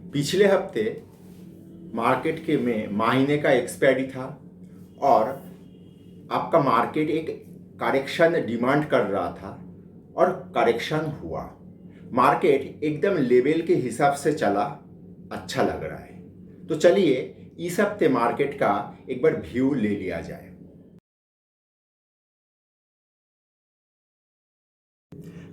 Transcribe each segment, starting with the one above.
पिछले हफ्ते मार्केट के में महीने का एक्सपायरी था और आपका मार्केट एक करेक्शन डिमांड कर रहा था और करेक्शन हुआ। मार्केट एकदम लेवल के हिसाब से चला, अच्छा लग रहा है। तो चलिए इस हफ्ते मार्केट का एक बार व्यू ले लिया जाए।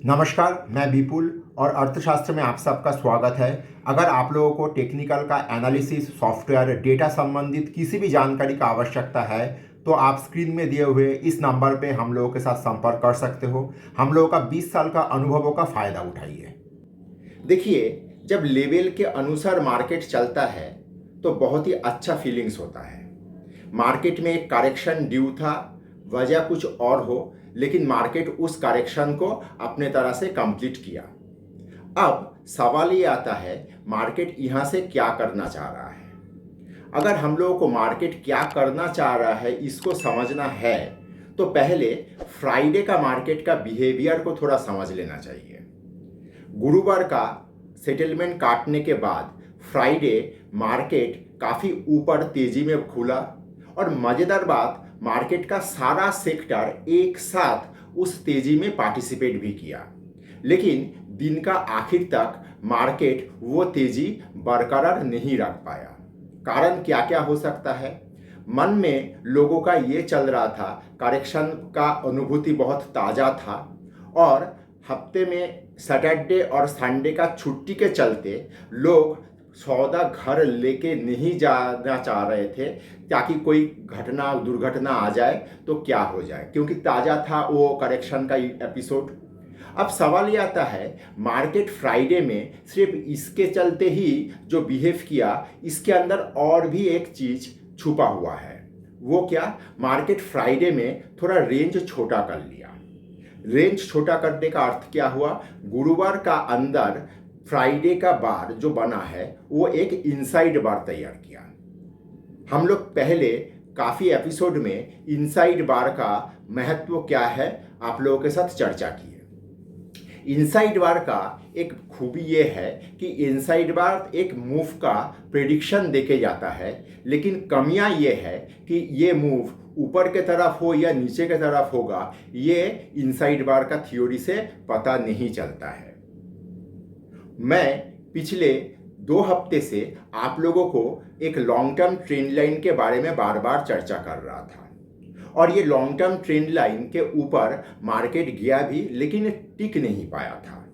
नमस्कार, मैं विपुल और अर्थशास्त्र में आप सबका स्वागत है। अगर आप लोगों को टेक्निकल का एनालिसिस, सॉफ्टवेयर, डेटा संबंधित किसी भी जानकारी का आवश्यकता है तो आप स्क्रीन में दिए हुए इस नंबर पे हम लोगों के साथ संपर्क कर सकते हो। हम लोगों का 20 साल का अनुभवों का फ़ायदा उठाइए। देखिए, जब लेवल के अनुसार मार्केट चलता है तो बहुत ही अच्छा फीलिंग्स होता है। मार्केट में एक करेक्शन ड्यू था, वजह कुछ और हो, लेकिन मार्केट उस करेक्शन को अपने तरह से कंप्लीट किया। अब सवाल ये आता है, मार्केट यहाँ से क्या करना चाह रहा है। अगर हम लोगों को मार्केट क्या करना चाह रहा है इसको समझना है तो पहले फ्राइडे का मार्केट का बिहेवियर को थोड़ा समझ लेना चाहिए। गुरुवार का सेटलमेंट काटने के बाद फ्राइडे मार्केट काफ़ी ऊपर तेजी में खुला और मज़ेदार बात, मार्केट का सारा सेक्टर एक साथ उस तेजी में पार्टिसिपेट भी किया, लेकिन दिन का आखिर तक मार्केट वो तेजी बरकरार नहीं रख पाया। कारण क्या क्या हो सकता है? मन में लोगों का ये चल रहा था, करेक्शन का अनुभूति बहुत ताज़ा था और हफ्ते में सैटरडे और संडे का छुट्टी के चलते लोग सौदा घर लेके नहीं जाना चाह रहे थे ताकि कोई घटना दुर्घटना आ जाए तो क्या हो जाए, क्योंकि ताज़ा था वो करेक्शन का एपिसोड। अब सवाल ये आता है, मार्केट फ्राइडे में सिर्फ इसके चलते ही जो बिहेव किया, इसके अंदर और भी एक चीज़ छुपा हुआ है। वो क्या? मार्केट फ्राइडे में थोड़ा रेंज छोटा कर लिया। रेंज छोटा करने का अर्थ क्या हुआ? गुरुवार का अंदर फ्राइडे का बार जो बना है वो एक इनसाइड बार तैयार किया। हम लोग पहले काफ़ी एपिसोड में इनसाइड बार का महत्व क्या है आप लोगों के साथ चर्चा की है। इनसाइड बार का एक खूबी ये है कि इनसाइड बार एक मूव का प्रेडिक्शन देके जाता है, लेकिन कमियां ये है कि ये मूव ऊपर के तरफ हो या नीचे के तरफ होगा, ये इनसाइड बार का थ्योरी से पता नहीं चलता है। मैं पिछले 2 हफ्ते से आप लोगों को एक लॉन्ग टर्म ट्रेंड लाइन के बारे में बार बार चर्चा कर रहा था और ये लॉन्ग टर्म ट्रेंड लाइन के ऊपर मार्केट गया भी, लेकिन टिक नहीं पाया था।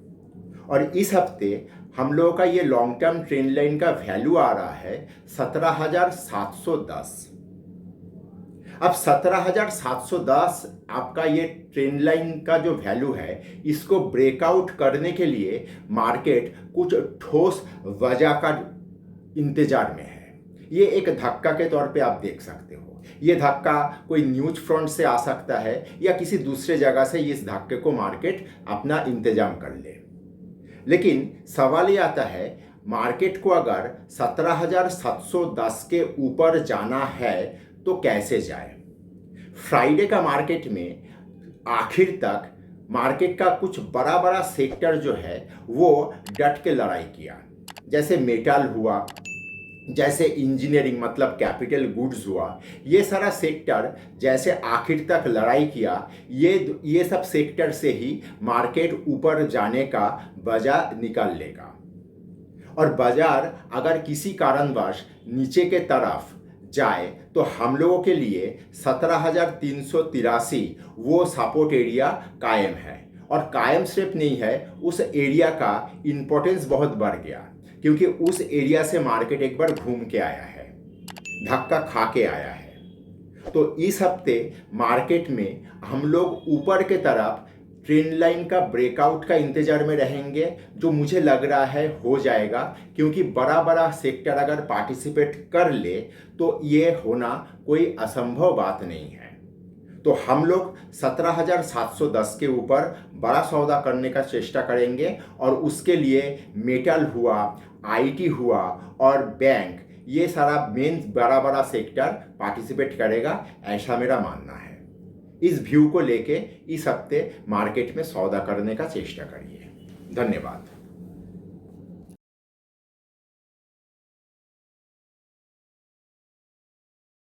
और इस हफ्ते हम लोगों का ये लॉन्ग टर्म ट्रेंड लाइन का वैल्यू आ रहा है 17,710। अब 17,710 आपका ये ट्रेंड लाइन का जो वैल्यू है, इसको ब्रेकआउट करने के लिए मार्केट कुछ ठोस वजह का इंतजार में है। ये एक धक्का के तौर पे आप देख सकते हो। ये धक्का कोई न्यूज फ्रंट से आ सकता है या किसी दूसरे जगह से इस धक्के को मार्केट अपना इंतजाम कर ले। लेकिन सवाल ये आता है, मार्केट को अगर 17,710 के ऊपर जाना है तो कैसे जाए? फ्राइडे का मार्केट में आखिर तक मार्केट का कुछ बड़ा बड़ा सेक्टर जो है वो डट के लड़ाई किया, जैसे मेटल हुआ, जैसे इंजीनियरिंग मतलब कैपिटल गुड्स हुआ। ये सारा सेक्टर जैसे आखिर तक लड़ाई किया, ये सब सेक्टर से ही मार्केट ऊपर जाने का वजह निकाल लेगा। और बाजार अगर किसी कारणवश नीचे के तरफ जाए तो हम लोगों के लिए 17,383 वो सपोर्ट एरिया कायम है। और कायम सिर्फ नहीं है, उस एरिया का इम्पोर्टेंस बहुत बढ़ गया, क्योंकि उस एरिया से मार्केट एक बार घूम के आया है, धक्का खा के आया है। तो इस हफ्ते मार्केट में हम लोग ऊपर के तरफ ट्रेंड लाइन का ब्रेकआउट का इंतजार में रहेंगे, जो मुझे लग रहा है हो जाएगा, क्योंकि बड़ा बड़ा सेक्टर अगर पार्टिसिपेट कर ले तो ये होना कोई असंभव बात नहीं है। तो हम लोग 17,710 के ऊपर बड़ा सौदा करने का चेष्टा करेंगे और उसके लिए मेटल हुआ, आईटी हुआ और बैंक, ये सारा मेन बड़ा बड़ा सेक्टर पार्टिसिपेट करेगा, ऐसा मेरा मानना है। इस व्यू को लेके इस हफ्ते मार्केट में सौदा करने का चेष्टा करिए। धन्यवाद।